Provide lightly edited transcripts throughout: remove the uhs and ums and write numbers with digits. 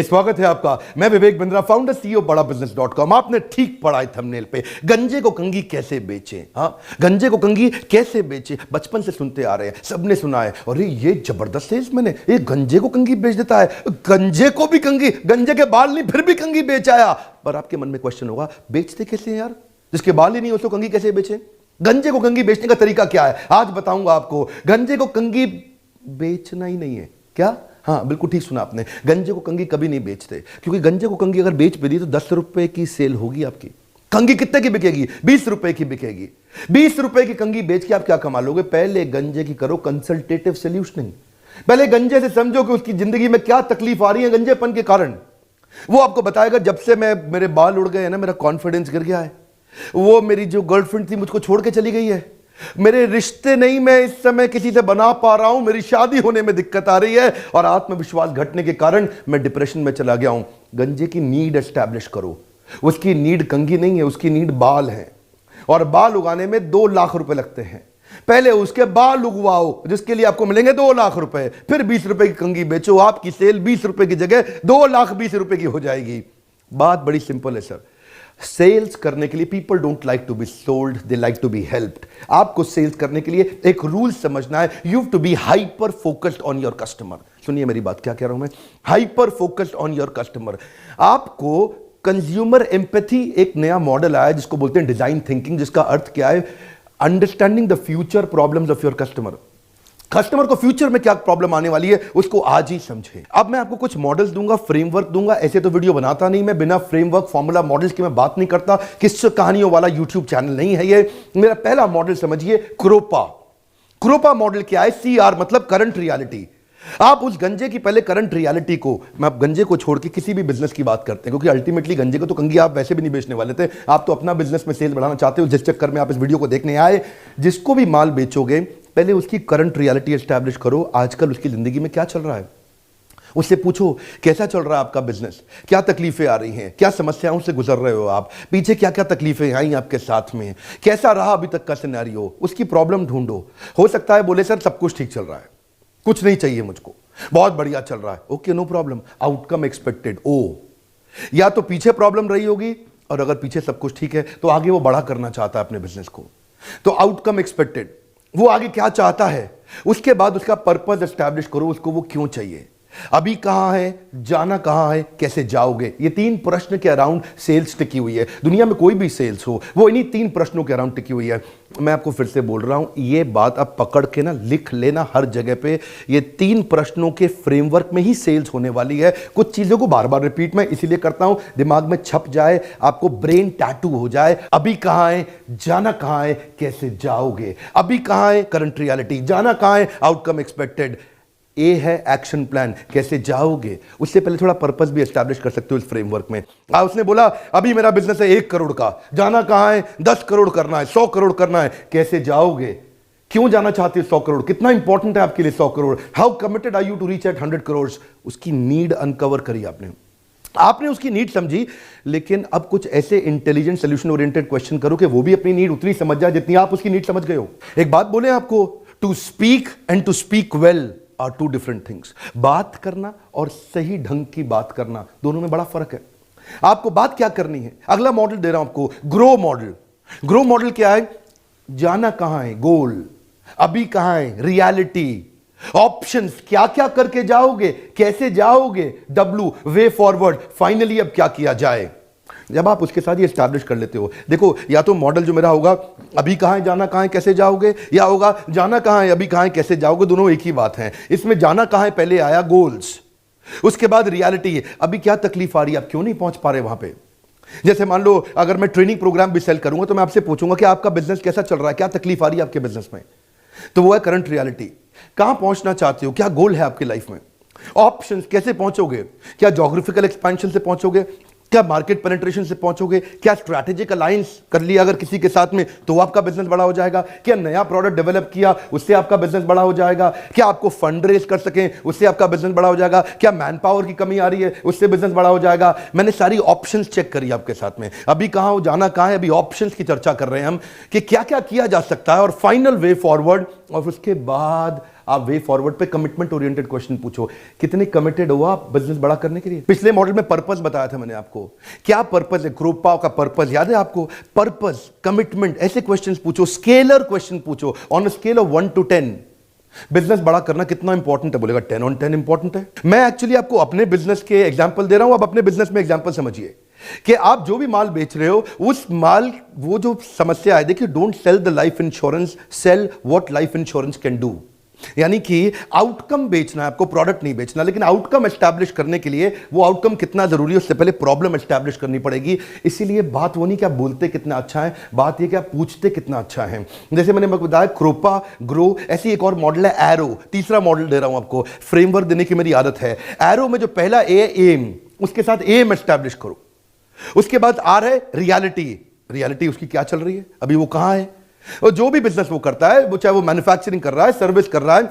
स्वागत है आपका। मैं विवेक बिंद्रा, फाउंडर सीईओ बड़ा बिजनेस.com। आपने ठीक पढ़ा है थंबनेल पे, गंजे को कंघी कैसे बेचें। हाँ, गंजे को कंघी कैसे बेचें, बचपन से सुनते आ रहे हैं, सबने सुना है। अरे ये जबरदस्त सेल्समैन है, ये गंजे को कंघी बेच देता है। गंजे को भी कंघी, गंजे के बाल नहीं फिर भी कंघी बेच आया। पर आपके मन में क्वेश्चन होगा, बेचते कैसे हैं यार? जिसके बाल ही नहीं उसको कंघी कैसे बेचें? गंजे को कंघी बेचने का तरीका क्या है, आज बताऊंगा आपको। गंजे को कंघी बेचना ही नहीं है क्या? हाँ, बिल्कुल ठीक सुना आपने। गंजे को कंघी कभी नहीं बेचते, क्योंकि गंजे को कंघी अगर बेच भी दी तो 10 रुपए की सेल होगी आपकी। कंघी कितने की बिकेगी? 20 रुपए की बिकेगी। 20 रुपए की कंघी बेच के आप क्या कमा लोगे? पहले गंजे की करो कंसल्टेटिव सोल्यूशनिंग। पहले गंजे से समझो कि उसकी जिंदगी में क्या तकलीफ आ रही है गंजेपन के कारण। वो आपको बताएगा, जब से मेरे बाल उड़ गए हैं ना, मेरा कॉन्फिडेंस गिर गया है। वो मेरी जो गर्लफ्रेंड थी मुझको छोड़ के चली गई है। मेरे रिश्ते नहीं मैं इस समय किसी से बना पा रहा हूं, मेरी शादी होने में दिक्कत आ रही है और आत्मविश्वास घटने के कारण मैं डिप्रेशन में चला गया हूं। गंजे की नीड एस्टैब्लिश करो। उसकी नीड कंघी नहीं है, उसकी नीड बाल है, और बाल उगाने में 2 लाख रुपए लगते हैं। पहले उसके बाल उगवाओ, जिसके लिए आपको मिलेंगे 2 लाख रुपए, फिर 20 रुपए की कंघी बेचो। आपकी सेल 20 रुपए की जगह 2,20,000 की हो जाएगी। बात बड़ी सिंपल है सर। सेल्स करने के लिए people don't like to be sold, they like to be helped. आपको सेल्स करने के लिए एक रूल समझना है, you have to be hyper focused on your customer. सुनिए मेरी बात, क्या कह रहा हूं मैं? Hyper focused on your customer. आपको कंज्यूमर एम्पैथी एक नया मॉडल आया जिसको बोलते हैं डिजाइन थिंकिंग, जिसका अर्थ क्या है? Understanding the future problems of your customer. Customer को फ्यूचर में क्या प्रॉब्लम आने वाली है उसको आज ही समझे। अब मैं आपको कुछ मॉडल्स दूंगा, फ्रेमवर्क दूंगा। ऐसे तो वीडियो बनाता नहीं मैं, बिना फ्रेमवर्क फॉर्मूला मॉडल्स की मैं बात नहीं करता। किस्से कहानियों वाला यूट्यूब चैनल नहीं है ये। मेरा पहला मॉडल समझिए, क्रोपा। क्रोपा मॉडल क्या है? CR मतलब करंट रियलिटी। आप उस गंजे की पहले करंट रियलिटी को, मैं गंजे को छोड़ के किसी भी बिजनेस की बात करते हैं, क्योंकि अल्टीमेटली गंजे को तो कंघी आप वैसे भी नहीं बेचने वाले थे, आप तो अपना बिजनेस में सेल बढ़ाना चाहते हो, जिस चक्कर में आप इस वीडियो को देखने आए। जिसको भी माल बेचोगे पहले उसकी करंट रियलिटी एस्टैब्लिश करो। आजकल उसकी जिंदगी में क्या चल रहा है उससे पूछो, कैसा चल रहा है आपका बिजनेस, क्या तकलीफें आ रही हैं, क्या समस्याओं से गुजर रहे हो आप, पीछे क्या क्या तकलीफें आई आपके साथ में, कैसा रहा अभी तक का सिनेरियो, उसकी प्रॉब्लम ढूंढो। हो सकता है बोले सर सब कुछ ठीक चल रहा है, कुछ नहीं चाहिए मुझको, बहुत बढ़िया चल रहा है। Okay, no problem. Outcome expected. Oh, या तो पीछे प्रॉब्लम रही होगी, और अगर पीछे सब कुछ ठीक है तो आगे वो बड़ा करना चाहता है अपने बिजनेस को, तो आउटकम एक्सपेक्टेड। वो आगे क्या चाहता है, उसके बाद उसका पर्पस एस्टैब्लिश करो, उसको वो क्यों चाहिए, अभी कहां है, जाना कहां है, कैसे जाओगे। ये 3 प्रश्न के अराउंड सेल्स टिकी हुई है। दुनिया में कोई भी सेल्स हो वो इन्हीं 3 प्रश्नों के अराउंड टिकी हुई है। मैं आपको फिर से बोल रहा हूं, ये बात आप पकड़ के ना लिख लेना हर जगह पे। ये 3 प्रश्नों के फ्रेमवर्क में ही सेल्स होने वाली है। कुछ चीजों को बार बार रिपीट मैं इसीलिए करता हूं, दिमाग में छप जाए, आपको ब्रेन टैटू हो जाए। अभी कहां है, जाना कहां है, कैसे जाओगे। अभी कहां है, करंट रियलिटी, जाना कहां है, आउटकम एक्सपेक्टेड। ए है एक्शन प्लान, कैसे जाओगे। उससे पहले थोड़ा पर्पस भी एस्टैब्लिश कर सकते हो इस फ्रेमवर्क में। उसने बोला अभी मेरा बिजनेस है 1 करोड़ का, जाना कहां है, 10 करोड़ करना है, 100 करोड़ करना है, कैसे जाओगे, क्यों जाना चाहते हो 100 करोड़, कितना इंपॉर्टेंट है आपके लिए 100 crore, how committed are you to reach at 100 crore. उसकी नीड अनकवर करी आपने उसकी नीड समझी। लेकिन अब कुछ ऐसे इंटेलिजेंट सोल्यूशन ओरिएंटेड क्वेश्चन करो कि वो भी अपनी नीड उतनी समझ जाए जितनी आप उसकी नीड समझ गए हो। एक बात बोले आपको, to speak and to speak well are 2 different things. बात करना और सही ढंग की बात करना, दोनों में बड़ा फर्क है। आपको बात क्या करनी है। अगला मॉडल दे रहा हूं आपको, ग्रो मॉडल। ग्रो मॉडल क्या है? जाना कहां है, गोल, अभी कहां है, रियलिटी, ऑप्शंस, क्या क्या करके जाओगे, कैसे जाओगे, W वे फॉरवर्ड, फाइनली अब क्या किया जाए। जब आप उसके साथ ये एस्टैब्लिश कर लेते हो, देखो या तो मॉडल जो मेरा होगा अभी कहां है, जाना कहां है, कैसे जाओगे, या होगा जाना कहां है, अभी कहां है, कैसे जाओगे, दोनों एक ही बात है। इसमें जाना कहां है पहले आया, गोल्स, उसके बाद रियलिटी है, अभी क्या तकलीफ आ रही है, आप क्यों नहीं पहुंच पा रहे वहां पे। जैसे मान लो अगर मैं ट्रेनिंग प्रोग्राम भी सेल करूंगा तो मैं आपसे पूछूंगा कि आपका बिजनेस कैसा चल रहा है, क्या तकलीफ आ रही है आपके बिजनेस में, तो वो है करंट रियलिटी। कहां पहुंचना चाहते हो, क्या गोल है आपकी लाइफ में। ऑप्शंस, कैसे पहुंचोगे, क्या ज्योग्राफिकल एक्सपेंशन से पहुंचोगे, क्या मार्केट पेनिट्रेशन से पहुंचोगे, क्या स्ट्रैटेजिक अलायंस कर लिया अगर किसी के साथ में तो आपका बिजनेस बड़ा हो जाएगा, क्या नया प्रोडक्ट डेवलप किया उससे आपका बिजनेस बड़ा हो जाएगा, क्या आपको फंड रेज कर सकें उससे आपका बिजनेस बड़ा हो जाएगा, क्या मैन पावर की कमी आ रही है उससे बिजनेस बड़ा हो जाएगा। मैंने सारी ऑप्शंस चेक करी आपके साथ में, अभी कहां हो, जाना कहां है, अभी ऑप्शंस की चर्चा कर रहे हैं हम कि क्या क्या किया जा सकता है और फाइनल वे फॉरवर्ड, और उसके बाद आप वे फॉरवर्ड पे कमिटमेंट ओरिएंटेड क्वेश्चन पूछो, कितने कमिटेड हो आप बिजनेस बड़ा करने के लिए। पिछले मॉडल में पर्पस बताया था मैंने आपको, क्या पर्पस है, क्रोपा का पर्पस याद है आपको, पर्पस, कमिटमेंट, ऐसे क्वेश्चंस पूछो, स्केलर क्वेश्चन पूछो, on a scale of 1 to 10 business बड़ा करना कितना इंपॉर्टेंट है, बोलेगा 10 on 10 इंपॉर्टेंट है। मैं एक्चुअली आपको अपने बिजनेस के एग्जांपल दे रहा हूं, आप अपने बिजनेस में एग्जांपल समझिए कि आप जो भी माल बेच रहे हो उस माल, वो जो समस्या है, देखिए don't sell the life insurance, sell what life insurance can do. यानी कि आउटकम बेचना है आपको, प्रोडक्ट नहीं बेचना, लेकिन आउटकम एस्टैब्लिश करने के लिए वो आउटकम कितना जरूरी है उससे पहले प्रॉब्लम एस्टैब्लिश करनी पड़ेगी। इसीलिए बात वो नहीं कि आप बोलते कितना अच्छा है, बात ये कि आप पूछते कितना अच्छा है। जैसे मैंने बताया क्रोपा, ग्रो, ऐसी एक और मॉडल है एरो, तीसरा मॉडल दे रहा हूं आपको, फ्रेमवर्क देने की मेरी आदत है। एरो में जो पहला ए, एम, उसके साथ एम एस्टैब्लिश करो, उसके बाद आर है रियलिटी, रियलिटी उसकी क्या चल रही है, अभी वो कहां है। और जो भी बिजनेस वो करता है, वो चाहे वो मैन्युफैक्चरिंग कर रहा है, सर्विस कर रहा है,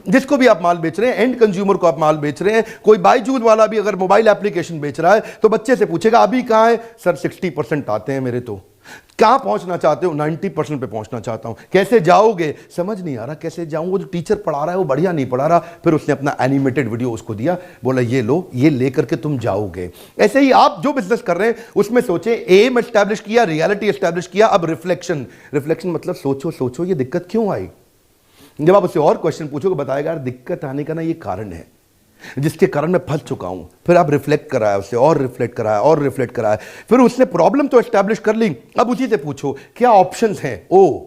जिसको भी आप माल बेच रहे हैं, एंड कंज्यूमर को आप माल बेच रहे हैं, कोई बायजूद वाला भी अगर मोबाइल एप्लीकेशन बेच रहा है तो बच्चे से पूछेगा अभी कहां है, सर 60% आते हैं मेरे, तो कहां पहुंचना चाहते हो, 90% पे पहुंचना चाहता हूं, कैसे जाओगे, समझ नहीं आ रहा कैसे जाऊं, वो जो टीचर पढ़ा रहा है वो बढ़िया नहीं पढ़ा रहा, फिर उसने अपना एनिमेटेड वीडियो उसको दिया, बोला ये लो, ये लेकर के तुम जाओगे। ऐसे ही आप जो बिजनेस कर रहे हैं उसमें सोचे, एम एस्टैब्लिश किया, रियलिटी एस्टैब्लिश किया, अब रिफ्लेक्शन, रिफ्लेक्शन मतलब सोचो सोचो ये दिक्कत क्यों आई। जब आप उससे और क्वेश्चन पूछोगे बताएगा यार दिक्कत आने का ना ये कारण है जिसके कारण मैं फंस चुका हूं। फिर आप रिफ्लेक्ट कराया उससे, और रिफ्लेक्ट कराया, और रिफ्लेक्ट कराया, फिर उसने प्रॉब्लम तो एस्टैब्लिश कर ली, अब उसी से पूछो क्या ऑप्शंस हैं, ओ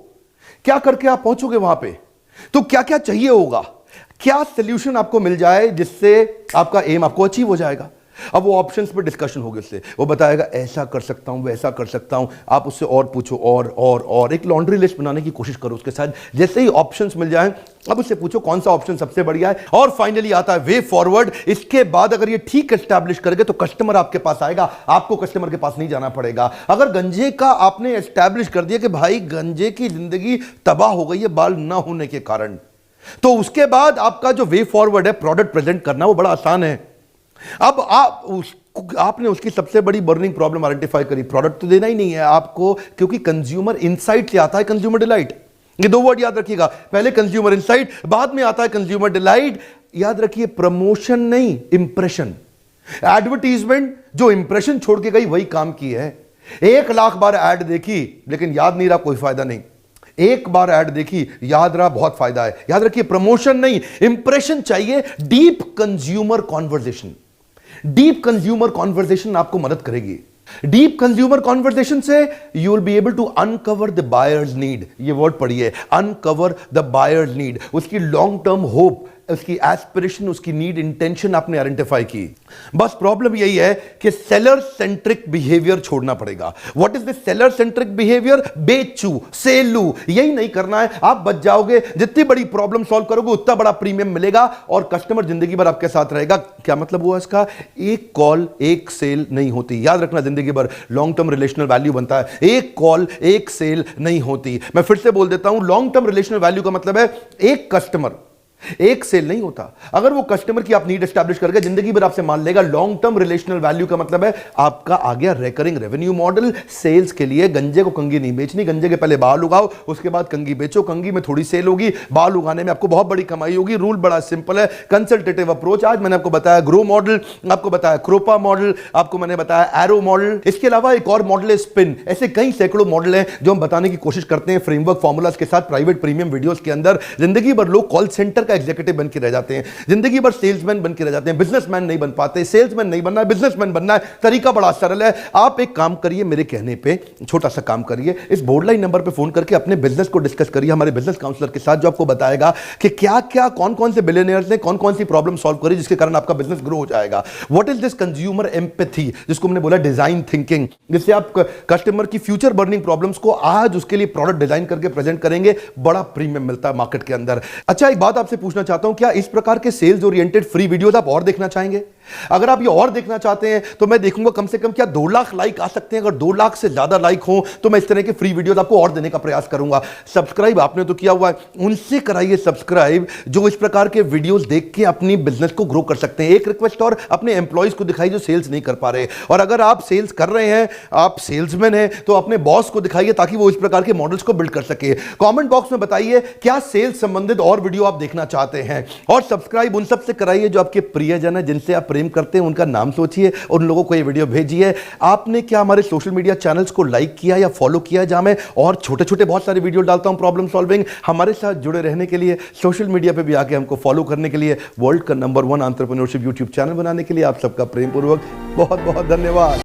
क्या करके आप पहुंचोगे वहां पे, तो क्या क्या चाहिए होगा, क्या सोल्यूशन आपको मिल जाए जिससे आपका एम आपको अचीव हो जाएगा। अब वो ऑप्शंस पे डिस्कशन होगी उससे, वो बताएगा ऐसा कर सकता हूं, वैसा कर सकता हूं, आप उससे और पूछो, और एक लॉन्ड्री लिस्ट बनाने की कोशिश करो उसके साथ। जैसे ही ऑप्शंस मिल जाएं अब उससे पूछो कौन सा ऑप्शन सबसे बढ़िया है, और फाइनली आता है वे फॉरवर्ड। इसके बाद अगर ये ठीक एस्टैब्लिश करेंगे तो कस्टमर आपके पास आएगा, आपको कस्टमर के पास नहीं जाना पड़ेगा। अगर गंजे का आपने एस्टैब्लिश कर दिया कि भाई गंजे की जिंदगी तबाह हो गई है बाल ना होने के कारण, तो उसके बाद आपका जो वे फॉरवर्ड है प्रोडक्ट प्रेजेंट करना वो बड़ा आसान है। अब आपने उसकी सबसे बड़ी बर्निंग प्रॉब्लम आइडेंटिफाई करी, प्रोडक्ट तो देना ही नहीं है आपको, क्योंकि कंज्यूमर इनसाइट से आता है कंज्यूमर डिलाइट। ये दो वर्ड याद रखिएगा, पहले कंज्यूमर इनसाइट, बाद में आता है कंज्यूमर डिलाइट। याद रखिए प्रमोशन नहीं इंप्रेशन, एडवर्टीजमेंट जो इंप्रेशन छोड़ के गई वही काम की है। 1 लाख बार ऐड देखी लेकिन याद नहीं रहा, कोई फायदा नहीं। एक बार ऐड देखी, याद रहा, बहुत फायदा है। याद रखिए प्रमोशन नहीं इंप्रेशन चाहिए। Deep consumer conversation, deep consumer conversation आपको मदद करेगी। डीप कंज्यूमर कॉन्वर्सेशन से you will be able to uncover the buyer's need, ये वर्ड पढ़िए, अनकवर द बायर्स नीड, उसकी लॉन्ग टर्म होप, उसकी एस्पिरेशन, उसकी नीड, इंटेंशन आपने आइडेंटिफाई की। बस प्रॉब्लम यही है कि सेलर सेंट्रिक बिहेवियर छोड़ना पड़ेगा। What is the seller centric behaviour? बेचू, सेलू, यही नहीं करना है, आप बच जाओगे। जितनी बड़ी प्रॉब्लम सॉल्व करोगे उतना बड़ा प्रीमियम मिलेगा और कस्टमर जिंदगी भर आपके साथ रहेगा। क्या मतलब हुआ इसका? एक कॉल एक सेल नहीं होती, याद रखना, जिंदगी भर लॉन्ग टर्म रिलेशनल वैल्यू बनता है, एक कॉल एक सेल नहीं होती। मैं फिर से बोल देता हूं, लॉन्ग टर्म रिलेशनल वैल्यू का मतलब है एक कस्टमर एक सेल नहीं होता। अगर वो कस्टमर की आप नीड एस्टैब्लिश करके जिंदगी भर आपसे मान लेगा, लॉन्ग टर्म रिलेशनल वैल्यू का मतलब है आपका आ गया रेकरिंग रेवेन्यू मॉडल। सेल्स के लिए गंजे को कंगी नहीं बेचनी, गंजे के पहले बाल उगाओ, उसके बाद कंगी बेचो, कंगी में थोड़ी सेल होगी, बाल उगाने में आपको बहुत बड़ी कमाई होगी। रूल बड़ा सिंपल है, कंसल्टेटिव अप्रोच। आज मैंने आपको बताया ग्रो मॉडल, आपको बताया क्रोपा मॉडल, आपको मैंने बताया एरो मॉडल। इसके अलावा एक और मॉडल है स्पिन। ऐसे कई सैकड़ों मॉडल हैं जो हम बताने की कोशिश करते हैं फ्रेमवर्क फॉर्मूलाज के साथ प्राइवेट प्रीमियम वीडियोस के अंदर। जिंदगी भर लोग कॉल सेंटर एग्जीक्यूटिव बन के रह जाते हैं, जिंदगी भर सेल्समैन बन के रह जाते हैं, बिजनेसमैन नहीं बन पाते। सेल्समैन नहीं बनना है, बिजनेसमैन बनना है। तरीका बड़ा सरल है, आप एक काम करिए, मेरे कहने पे छोटा सा काम करिए, इस बोर्ड लाइन नंबर पे फोन करके अपने बिजनेस को डिस्कस करिए हमारे बिजनेस काउंसलर के साथ, जो आपको बताएगा कि क्या क्या कौन कौन से बिलियनियर्स ने कौन कौन सी प्रॉब्लम सॉल्व करी जिसके कारण आपका बिजनेस ग्रो हो जाएगा। What is this consumer empathy, जिसको हमने बोला डिजाइन थिंकिंग, जिससे आप कस्टमर की फ्यूचर बर्निंग प्रॉब्लम्स को आज उसके लिए प्रोडक्ट डिजाइन करके प्रेजेंट करेंगे, बड़ा प्रीमियम मिलता है मार्केट के अंदर। अच्छा, एक बात आपसे पूछना चाहता हूं, क्या इस प्रकार के सेल्स ओरिएंटेड फ्री वीडियोस आप और देखना चाहेंगे? अगर आप ये और देखना चाहते हैं तो मैं देखूंगा कम से कम क्या 2 लाख लाइक आ सकते हैं। अगर 2 लाख से ज्यादा लाइक हो तो मैं इस तरह के फ्री वीडियोस आपको और देने का प्रयास करूंगा। सब्सक्राइब आपने तो किया हुआ है, उनसे कराइए सब्सक्राइब जो इस प्रकार के वीडियोस देख के अपनी बिजनेस को ग्रो कर सकते हैं। एक रिक्वेस्ट और, अपने एम्प्लॉइज को दिखाइए जो सेल्स नहीं कर पा रहे, और अगर आप सेल्स कर रहे हैं, आप सेल्समैन हैं, तो अपने बॉस को दिखाइए ताकि वो इस प्रकार के मॉडल्स को बिल्ड कर सके। कमेंट बॉक्स में बताइए क्या सेल्स संबंधित और वीडियो आप देखना चाहते हैं, और सब्सक्राइब उन सब से कराइए जो आपके प्रियजन है, जिनसे आप प्रेम करते हैं, उनका नाम सोचिए और उन लोगों को ये वीडियो भेजिए। आपने क्या हमारे सोशल मीडिया चैनल्स को लाइक किया या फॉलो किया, जहां मैं और छोटे छोटे बहुत सारे वीडियो डालता हूं प्रॉब्लम सॉल्विंग। हमारे साथ जुड़े रहने के लिए, सोशल मीडिया पे भी आके हमको फॉलो करने के लिए, वर्ल्ड का नंबर 1 एंटरप्रेन्योरशिप यूट्यूब चैनल बनाने के लिए आप सबका प्रेम पूर्वक बहुत बहुत धन्यवाद।